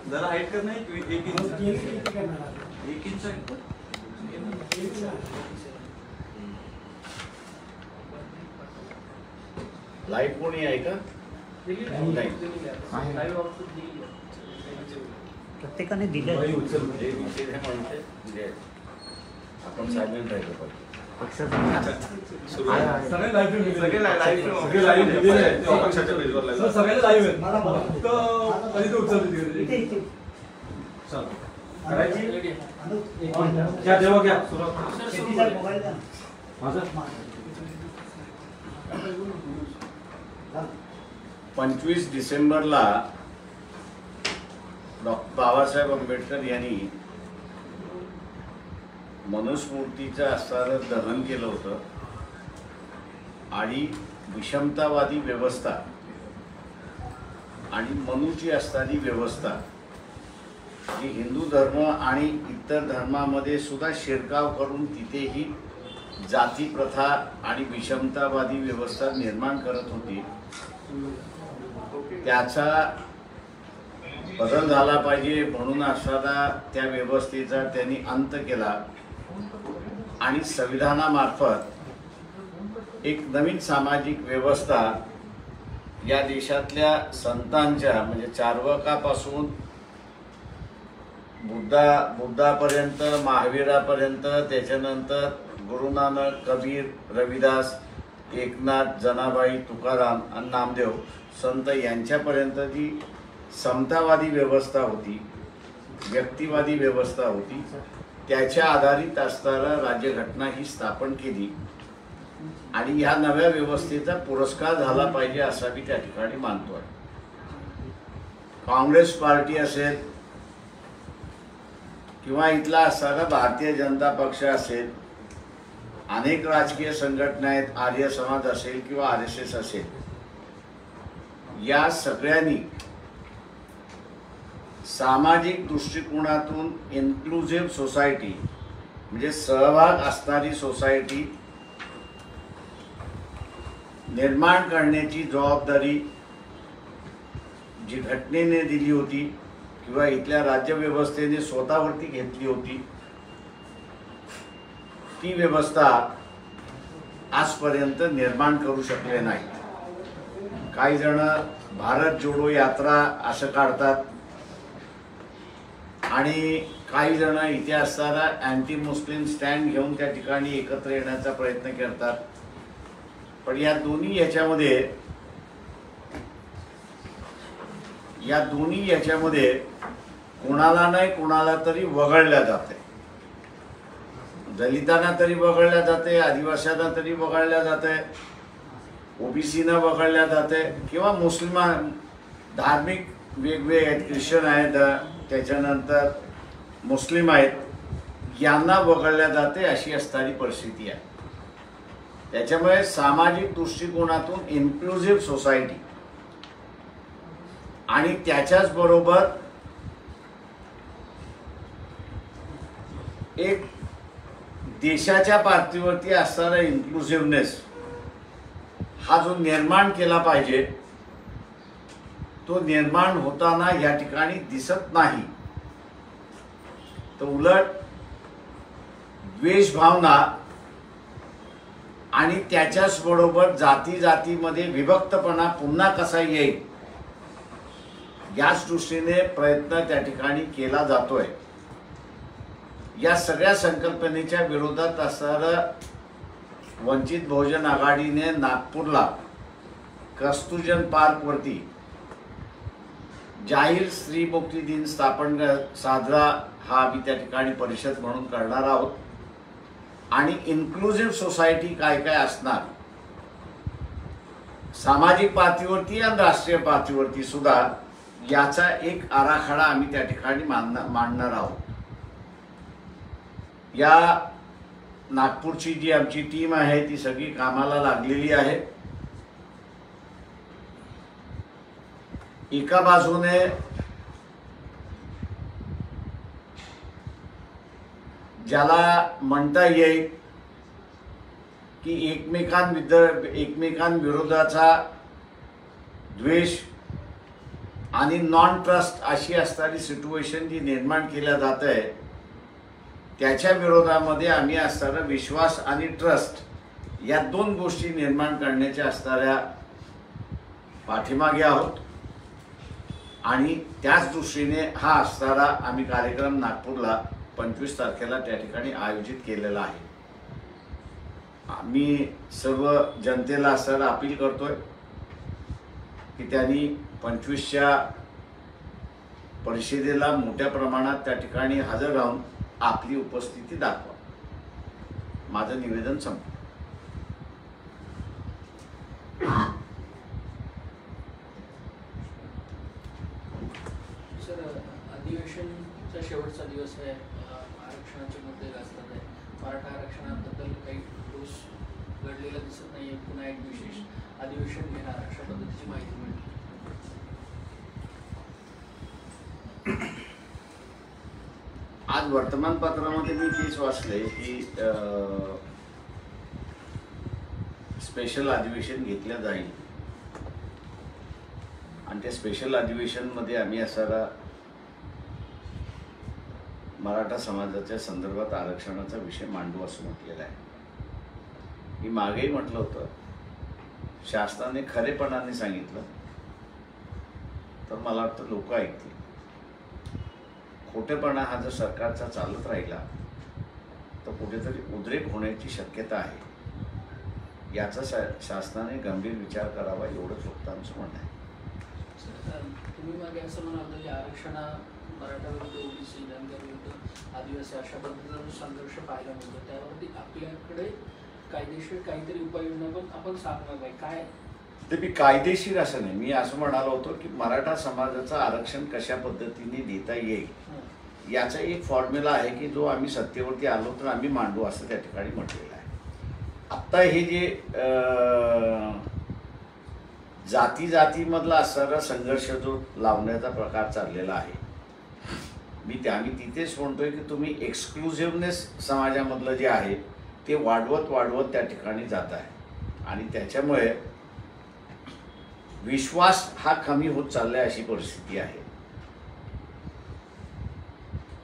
जरा हाइट करना है 1 इंच लाईव्ह कोणी आहे का? प्रत्येकाने दिलं. आपण सायलेंट राहिलो पाहिजे. सगळे लाईव्ह क्या देवा क्या 25 डिसेंबरला डॉक्टर बाबासाहेब आंबेडकर यांनी मनुस्मृतीचं असणारं दहन केलं होतं आणि विषमतावादी व्यवस्था आणि मनुची असणारी व्यवस्था जी हिंदू धर्म आणि इतर धर्मामध्ये सुद्धा शिरकाव करून तिथेही जाती प्रथा आणि विषमतावादी व्यवस्था निर्माण करत होती, त्याचा बदल झाला पाहिजे म्हणून असणारा त्या व्यवस्थेचा त्यांनी अंत केला आणि संविधानामार्फत एक नवीन सामाजिक व्यवस्था या देशातल्या संतांच्या म्हणजे चार्वाकापासून बुद्धापर्यंत, महावीरापर्यंत, त्याच्यानंतर गुरु नानक, कबीर, रविदास, एकनाथ, जनाबाई, तुकाराम आणि नामदेव संत यांच्यापर्यंत जी समतावादी व्यवस्था होती, व्यक्तिवादी व्यवस्था होती, त्याच्या आधारित असणारा राज्यघटना ही स्थापन केली आणि या नव्या व्यवस्थेचा पुरस्कार झाला पाहिजे असा मी त्या ठिकाणी मानतोय. काँग्रेस पार्टी असेल किंवा इथला असणारा भारतीय जनता पक्ष असेल, अनेक राजकीय संघटना आहेत, आर्य समाज असेल किंवा RSS असेल, या सगळ्यांनी सामाजिक दृष्टिकोनातून इन्क्लुझिव्ह सोसायटी म्हणजे सहभाग असणारी सोसायटी निर्माण करण्याची जबाबदारी जी घटनेने दिली होती किंवा इथल्या राज्यव्यवस्थेने स्वतःवरती घेतली होती, ती व्यवस्था आजपर्यंत निर्माण करू शकले नाही. काही जण भारत जोडो यात्रा असं काढतात आणि काही जण इथे असणारा अँटी मुस्लिम स्टँड घेऊन त्या ठिकाणी एकत्र येण्याचा प्रयत्न करतात. पण या दोन्ही याच्यामध्ये कोणाला नाही कोणाला तरी वगळल्या जाते. दलितांना तरी वगळल्या जाते, आदिवासींना तरी वगळल्या जाते, OBCना वगळल्या जाते किंवा मुस्लिम धार्मिक वेगवेगळे आहेत, ख्रिश्चन आहेत, त्याच्यानंतर मुस्लिम आहेत, यांना वगळल्या जाते अशी असणारी परिस्थिती आहे. त्याच्यामुळे सामाजिक दृष्टिकोनातून इन्क्लुझिव्ह सोसायटी आणि त्याच्याच बरोबर एक देशाच्या पातळीवरती असणारा इन्क्लुझिव्हनेस हा जो निर्माण केला पाहिजे तो निर्माण होताना या ठिकाणी दिसत नाही. तर उलट द्वेष भावना आणि त्याच्याच बरोबर जातीमध्ये विभक्तपणा पुन्हा कसा येईल याच दृष्टीने प्रयत्न त्या ठिकाणी केला जातोय. या सगळ्या संकल्पनेच्या विरोधात असणारं वंचित बहुजन आघाडीने नागपूरला कस्तुरजन पार्कवरती जाहीर स्त्री मुक्ती दिन साजरा हा आम्ही त्या ठिकाणी परिषद म्हणून करणार आहोत. आणि इन्क्लुझिव्ह सोसायटी काय काय असणार सामाजिक पातळीवरती आणि राष्ट्रीय पातळीवरती सुद्धा याचा एक आराखडा आम्ही त्या ठिकाणी मांडणार आहोत. या नागपूरची जी आमची टीम आहे ती सगळी कामाला लागलेली आहे. एका बाजूने ज्याला म्हणता येईल की एकमेकांविरोधाचा द्वेष आणि नॉन ट्रस्ट अशी असणारी सिच्युएशन जी निर्माण केल्या जात आहे, त्याच्या विरोधामध्ये आम्ही असणारा विश्वास आणि ट्रस्ट या दोन गोष्टी निर्माण करण्याच्या असणाऱ्या पाठीमागे आहोत. आणि त्याच दृष्टीने हा असणारा आम्ही कार्यक्रम नागपूरला 25 तारखेला त्या ठिकाणी आयोजित केलेला आहे. आम्ही सर्व जनतेला असणारा अपील करतोय की त्यांनी 25च्या परिषदेला मोठ्या प्रमाणात त्या ठिकाणी हजर राहून आपली उपस्थिती दाखवा. माझं निवेदन संपलं. सर, अधिवेशनचा शेवटचा दिवस आहे, आरक्षणाचे मुद्दे गाजतात आहे. मराठा आरक्षणाबद्दल काही ठोस घडलेलं दिसत नाहीये. पुन्हा एक विशेष अधिवेशन घेणार अशा पद्धतीची माहिती मिळते. आज वर्तमानपत्रामध्ये मी तेच वाचले की स्पेशल अधिवेशन घेतलं जाईल आणि त्या स्पेशल अधिवेशनमध्ये आम्ही असारा मराठा समाजाच्या संदर्भात आरक्षणाचा विषय मांडू असं म्हटलेलं आहे. मी मागेही म्हटलं होतं, शासनाने खरेपणाने सांगितलं तर मला वाटतं लोक ऐकतील. खोटेपणा हा जर सरकारचा चालत राहिला तर कुठेतरी उद्रेक होण्याची शक्यता आहे. याचा शासनाने गंभीर विचार करावा एवढंच फक्त आमचं म्हणणं आहे. तुम्ही मागे असं म्हणाल की आरक्षणा मराठा विरुद्ध ओबीसी, धनगर विरुद्ध आदिवासी अशा पद्धतीचा संघर्ष पाहायला मिळतो. त्यावरती आपल्याकडे कायदेशीर काहीतरी उपाययोजना पण आपण सांगणार आहे काय? ते मी कायदेशीर असं नाही, मी असं म्हणालो होतो की मराठा समाजाचं आरक्षण कशा पद्धतीने देता येईल याचा एक फॉर्म्युला आहे की जो आम्ही सत्तेवरती आलो तर आम्ही मांडू असं त्या ठिकाणी म्हटलेलं आहे. आत्ता हे जे जातीमधला असणारा संघर्ष जो लावण्याचा प्रकार चाललेला आहे, मी तिथेच म्हणतोय की तुम्ही एक्सक्लुझिव्हनेस समाजामधलं जे आहे ते वाढवत त्या ठिकाणी जात आहे आणि त्याच्यामुळे विश्वास हा कमी होत चाललाय अशी परिस्थिती आहे.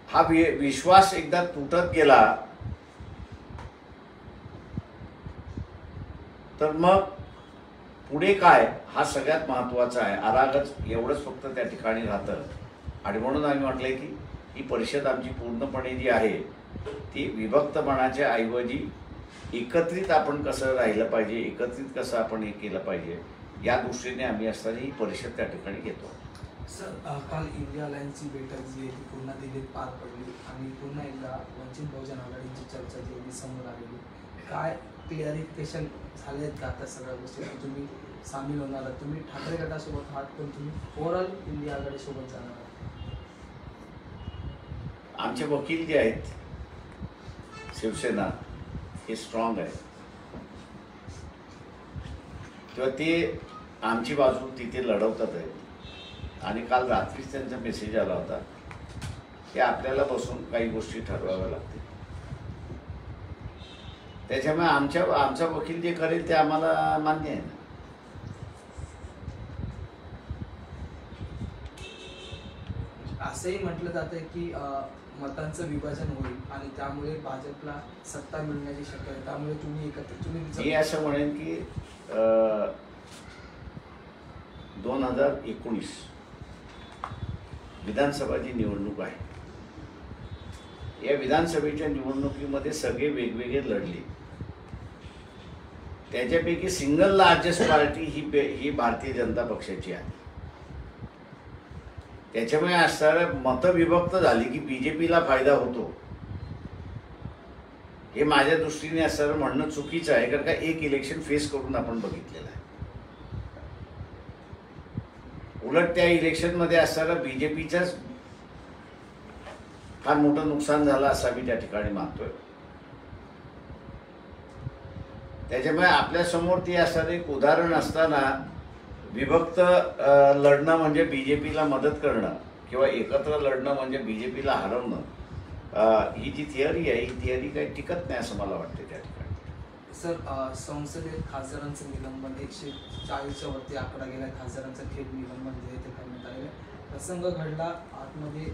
हा विश्वास एकदा तुटत गेला तर मग पुढे काय हा सगळ्यात महत्त्वाचा आहे. अरागच एवढंच फक्त त्या ठिकाणी राहतं आणि म्हणून आम्ही म्हटलंय की ही परिषद आमची पूर्णपणे जी आहे ती विभक्तपणाच्या ऐवजी एकत्रित आपण कसं राहिलं पाहिजे, एकत्रित कसं आपण हे केलं पाहिजे या दृष्टीने आम्ही असताना ही परिषद त्या ठिकाणी घेतो. सर, काल इंडिया अलायन्सची बैठक जी आहे ती पुन्हा दिल्लीत पार पडली आणि पुन्हा एकदा वंचित बहुजन आघाडीची चर्चा जी आहे ती समोर आलेली. काय क्लिअरिफिकेशन झाले आहेत का आता सगळ्या गोष्टी? तुम्ही सामील होणार आहात, तुम्ही ठाकरे गटासोबत आहात, पण तुम्ही ओव्हरऑल इंडिया आघाडीसोबत जाणार आहात? आमचे वकील जे आहेत शिवसेना हे स्ट्रॉंग आहे किंवा ते आमची बाजू तिथे लढवतात आहे आणि काल रात्रीच त्यांचा मेसेज आला होता की आपल्याला बसून काही गोष्टी ठरवाव्या लागतील. त्याच्यामुळे आमचा वकील जे करेल ते आम्हाला मान्य आहे ना. असंही म्हटलं जातं की मतांचं विभाजन होईल आणि त्यामुळे भाजपला सत्ता मिळण्याची शक्यता आहे, त्यामुळे तुम्ही मी असं म्हणेन की 2019 विधानसभा जी निवडणूक आहे, या विधानसभेच्या निवडणुकीमध्ये सगळे वेगवेगळे लढले. त्याच्यापैकी सिंगल लार्जेस्ट पार्टी ही भारतीय जनता पक्षाची आहे. त्याच्यामुळे असणारं मतविभक्त झाली की बीजेपीला फायदा होतो हे माझ्या दृष्टीने असणारं म्हणणं चुकीचं आहे. कारण का एक इलेक्शन फेस करून आपण बघितलेलं आहे. उलट त्या इलेक्शनमध्ये असणारं बीजेपीच्याच फार मोठं नुकसान झालं असं मी त्या ठिकाणी मानतोय. त्याच्यामुळे आपल्यासमोर ते असणारं एक उदाहरण असताना विभक्त लढणं म्हणजे बीजेपीला मदत करणं किंवा एकत्र लढणं म्हणजे बीजेपीला हरवणं, ही जी थिअरी आहे ही थिअरी काही टिकत नाही असं मला वाटते त्या ठिकाणी. सर संसदेत खासदारांचं निलंबन 140च्या वरती आकडा गेला, खासदारांचं थेट निलंबन जे ते करण्यात आलेलं आहे. प्रसंग घडला, आतमध्ये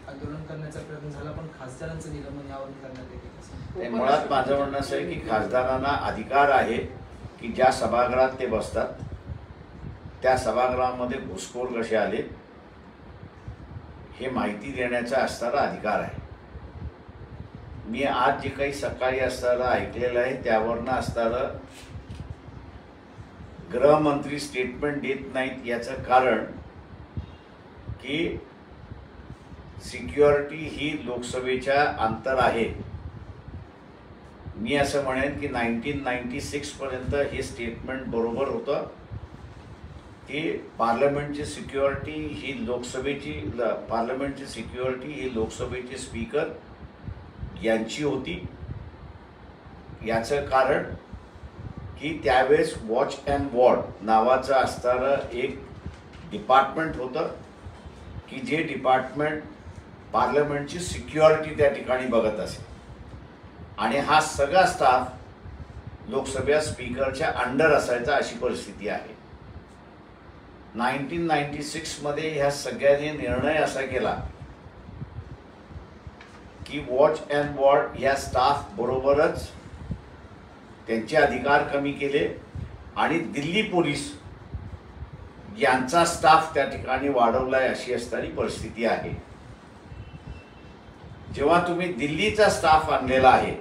आंदोलन करण्याचा प्रयत्न झाला, पण खासदारांचं निलंबन यावरून करण्यात येते. मुळात माझं म्हणणं असं आहे की खासदारांना अधिकार आहे की ज्या सभागृहात ते बसतात त्या सभागृहामध्ये घुसखोर कसे आले हे माहिती देण्याचा असणारा अधिकार आहे. मी आज जे काही सकाळी असताना ऐकलेलं आहे त्यावरनं असणारं गृहमंत्री स्टेटमेंट देत नाहीत याचं कारण की सिक्युरिटी ही लोकसभेच्या अंतर आहे. मी असं म्हणेन की 1996 पर्यंत हे स्टेटमेंट बरोबर होतं की पार्लमेंटची सिक्युरिटी ही लोकसभेचे स्पीकर यांची होती. याचं कारण की त्यावेळेस वॉच अँड वॉर्ड नावाचं असणारं एक डिपार्टमेंट होतं की जे डिपार्टमेंट पार्लमेंटची सिक्युरिटी त्या ठिकाणी बघत असे आणि हा सगळा स्टाफ लोकसभा स्पीकरच्या अंडर असायचा अशी परिस्थिती आहे. 1996 मध्ये ह्या सगळ्यांनी निर्णय असा केला की वॉच अँड वॉर्ड या स्टाफ बरोबरच त्यांचे अधिकार कमी केले आणि दिल्ली पोलीस यांचा स्टाफ त्या ठिकाणी वाढवलाय अशी असणारी परिस्थिती आहे. जेव्हा तुम्ही दिल्लीचा स्टाफ आणलेला आहे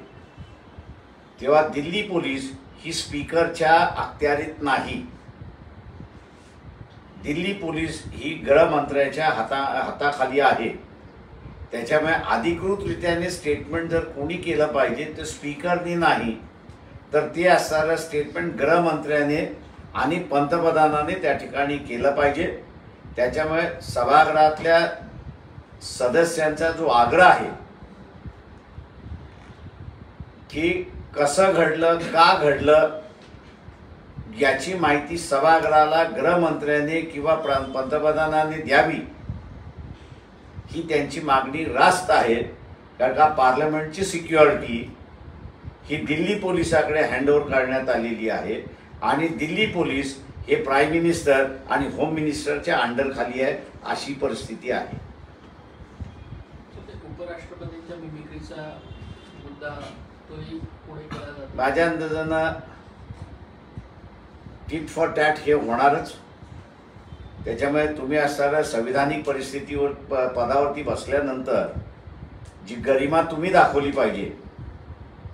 तेव्हा दिल्ली पोलीस ही स्पीकरच्या अखत्यारीत नाही. दिल्ली पोलीस ही गृहमंत्र्याच्या हाताखाली आहे. त्याच्यामुळे अधिकृतरित्याने स्टेटमेंट जर कोणी केलं पाहिजे तर स्पीकरनी नाही तर ते असणारं स्टेटमेंट गृहमंत्र्याने आणि पंतप्रधानाने त्या ठिकाणी केलं पाहिजे. त्याच्यामुळे सभागृहातल्या सदस्यांचा जो आग्रह आहे की कसं घडलं, का घडलं याची माहिती सभागृहाला गृहमंत्र्याने किंवा पंतप्रधानाने द्यावी ही त्यांची मागणी रास्त आहे. कारण का पार्लमेंटची सिक्युरिटी ही दिल्ली पोलिसाकडे हँडओव्हर करण्यात आलेली आहे आणि दिल्ली पोलीस हे प्राईम मिनिस्टर आणि होम मिनिस्टरच्या अंडर खाली आहे अशी परिस्थिती आहे. उपराष्ट्रपतींच्या मिमिक्रीचा मुद्दा तोही पुढे केला जातो. माझ्या अंदाजानं टिट फॉर टॅट हे होणारच. त्याच्यामुळे तुम्ही असणाऱ्या संविधानिक परिस्थितीवर पदावरती बसल्यानंतर जी गरिमा तुम्ही दाखवली पाहिजे,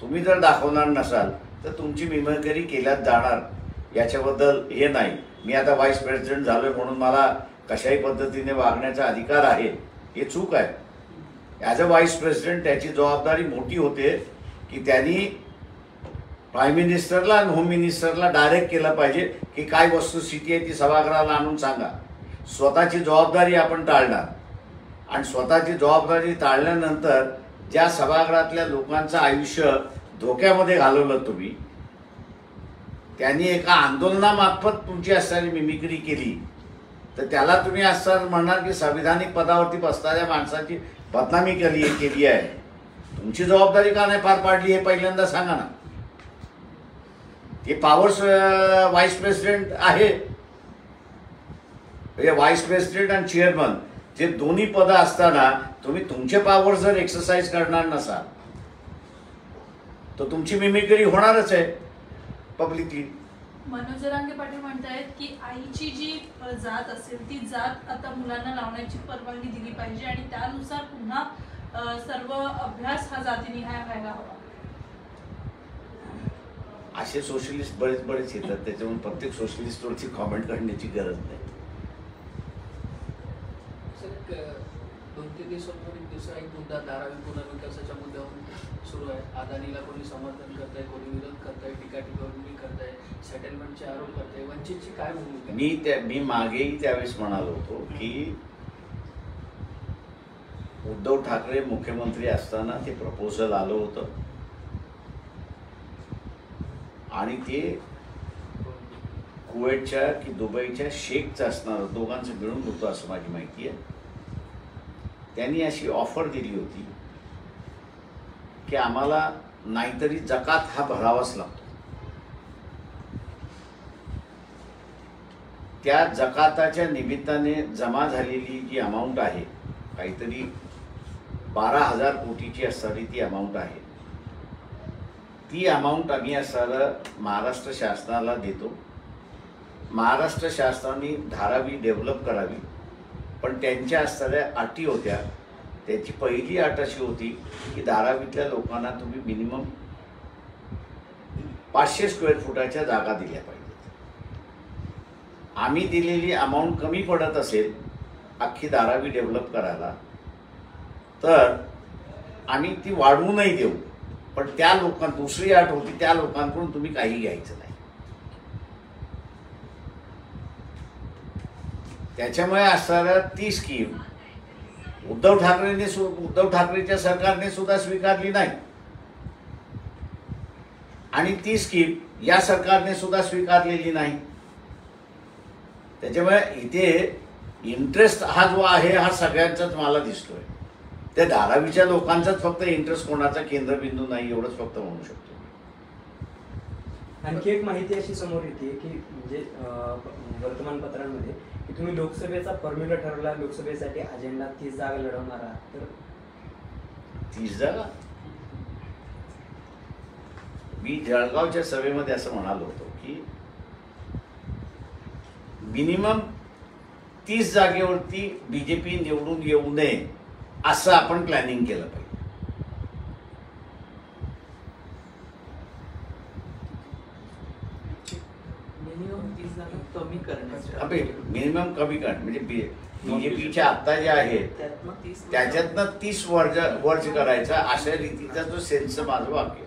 तुम्ही जर दाखवणार नसाल तर तुमची मिमिक्री केल्यात जाणार याच्याबद्दल हे नाही. मी आता व्हाईस प्रेसिडेंट झालोय म्हणून मला कशाही पद्धतीने वागण्याचा अधिकार आहे हे चूक आहे. ॲज अ व्हाईस प्रेसिडेंट त्याची जबाबदारी मोठी होते की त्यांनी प्राईम मिनिस्टरला आणि होम मिनिस्टरला डायरेक्ट केलं पाहिजे की काय वस्तुस्थिती आहे ती सभागृहाला आणून सांगा. स्वतःची जबाबदारी आपण टाळणार आणि स्वतःची जबाबदारी टाळल्यानंतर ज्या सभागृहातल्या लोकांचं आयुष्य धोक्यामध्ये घालवलं तुम्ही, त्यांनी एका आंदोलनामार्फत तुमची असणारी मिमिक्री केली तर त्याला तुम्ही असं म्हणणार की संविधानिक पदावरती बसणाऱ्या माणसाची बदनामी केली आहे. तुमची जबाबदारी का नाही पार पाडली हे पहिल्यांदा सांगा ना. हे पॉवर्स व्हाईस प्रेसिडेंट आहे, व्हाईस प्रेसिडेंट आणि चेअरमन जे दोन्ही पदं असताना तुम्ही तुमचे पॉवर जर एक्सरसाइज करणार नसाल तर तुमची मिमिक्री होणारच आहे पब्लिकली. मनोज जरांगे पाटील म्हणतायत की आईची जी जात असेल ती जात आता मुलांना लावण्याची परवानगी दिली पाहिजे आणि त्यानुसार पुन्हा सर्व अभ्यास हा जातीनिहाय व्हायला हवा. असे सोशलिस्ट बरेच येतात, त्याच्यामुळे प्रत्येक सोशलिस्टवरची कॉमेंट करण्याची गरज नाही. सर 2-3 दिवसांपूर्वी दुसरा एक मुद्दा धारावी पुनर्विकासाच्या मुद्द्यावरून सुरू आहे. अदानीला कोणी समर्थन करत आहे, कोणी विरोध करत आहे, टीका करत आहे, सेटलमेंटचे आरोप करत आहे. वंचितची काय भूमिका? मी मागेही त्यावेळेस म्हणालो होतो की उद्धव ठाकरे मुख्यमंत्री असताना ते प्रपोजल आलं होतं आणि ते कुवेतच्या की दुबईच्या शेखचं असणार दोघांचं मिळून होतं असं माझी माहिती आहे. त्यांनी अशी ऑफर दिली होती की आम्हाला नाहीतरी जकात हा भरावाच लागतो. त्या जकाताच्या निमित्ताने जमा झालेली जी अमाऊंट आहे, काहीतरी 12,000 कोटीची असणारी ती अमाऊंट आहे, ती अमाऊंट आम्ही असणारं महाराष्ट्र शासनाला देतो. महाराष्ट्र शासनाने धारावी डेव्हलप करावी, पण त्यांच्या असणाऱ्या अटी होत्या. त्याची पहिली अट अशी होती की धारावीतल्या लोकांना तुम्ही मिनिमम 500 स्क्वेअर फुटाच्या जागा दिल्या पाहिजेत. आम्ही दिलेली अमाऊंट कमी पडत असेल अख्खी धारावी डेव्हलप करायला, तर आम्ही ती वाढवूनही देऊ, पण त्या लोकांना दुसरी अट होती, त्या लोकांकडून तुम्ही काही घ्यायचं नाही. त्याच्यामुळे असणाऱ्या ती स्कीम उद्धव ठाकरेच्या सरकारने सुद्धा स्वीकारली नाही, आणि ती स्कीम या सरकारने सुद्धा स्वीकारलेली नाही. त्याच्यामुळे इथे इंटरेस्ट हा जो आहे हा सगळ्यांचाच मला दिसतोय. त्या धारावीच्या लोकांचाच फक्त इंटरेस्ट, कोणाचा केंद्रबिंदू नाही, एवढंच फक्त म्हणू शकतो. आणखी एक माहिती अशी समोर येते की म्हणजे वर्तमानपत्रांमध्ये की तुम्ही लोकसभेचा फॉर्म्युला ठरवला, लोकसभेसाठी अजेंडा 30 जागा लढवणार आहात. तर 30 जागा मी जळगावच्या सभेमध्ये असं म्हणालो होतो की मिनिमम 30 जागेवरती बीजेपी निवडून येऊ नये असं आपण प्लॅनिंग केलं पाहिजे. मिनिमम 30 जागा कमी करण्याचं मिनिमम कमी कर, म्हणजे बीजेपीच्या आत्ता जे आहेत त्याच्यातनं 30 वर्ज करायचा, अशा रीतीचा जो सेन्स माझं वाक्य.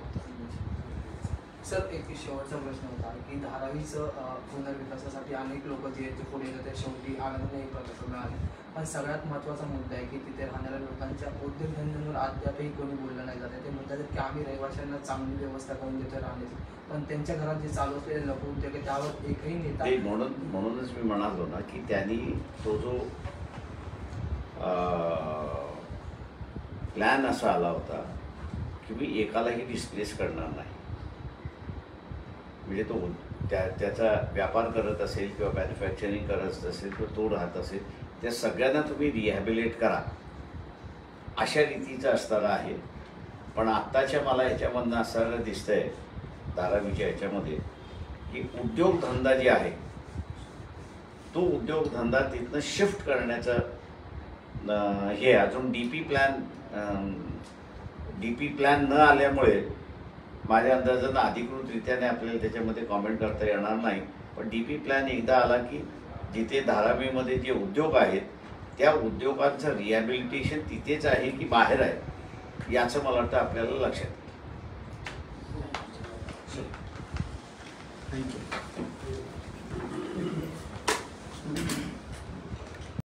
सर, एक शेवटचा प्रश्न होता की धारावीचं पुनर्विकासासाठी अनेक लोक जे पुढे येतात, ते शेवटी आनंद एक प्रकल्प मिळाले, पण सगळ्यात महत्त्वाचा मुद्दा आहे की तिथे राहणाऱ्या लोकांच्या उद्योगधंद्यांवर अद्यापही कोणी बोललं नाही जाते. ते म्हणतात की आम्ही रहिवाशांना चांगली व्यवस्था करून देतो राहण्याची, पण त्यांच्या घरात जे चालू असलेले लघुउद्योग आहे त्यावर एकही नेता. म्हणूनच मी म्हणालो ना की त्यांनी तो जो प्लॅन असा आला होता की मी एकालाही डिस्प्लेस करणार नाही. म्हणजे तो त्याचा व्यापार करत असेल किंवा मॅन्युफॅक्चरिंग करत असेल किंवा तो राहत असेल, त्या सगळ्यांना तुम्ही रिहॅबिलेट करा, अशा रीतीचं असणारं आहे. पण आत्ताच्या मला ह्याच्यामधनं असं दिसतंय धारावीच्या ह्याच्यामध्ये की उद्योगधंदा जे आहे तो उद्योगधंदा तिथनं शिफ्ट करण्याचं हे अजून डीपी प्लॅन न आल्यामुळे माझ्या अंदाजानं अधिकृतरित्याने आपल्याला त्याच्यामध्ये कॉमेंट करता येणार नाही. पण डीपी प्लॅन एकदा आला की जिथे धारावीमध्ये जे उद्योग आहेत त्या उद्योगांचं रिहॅबिलिटेशन तिथेच आहे की बाहेर आहे याचं मला वाटतं आपल्याला लक्षात येईल. थँक्यू.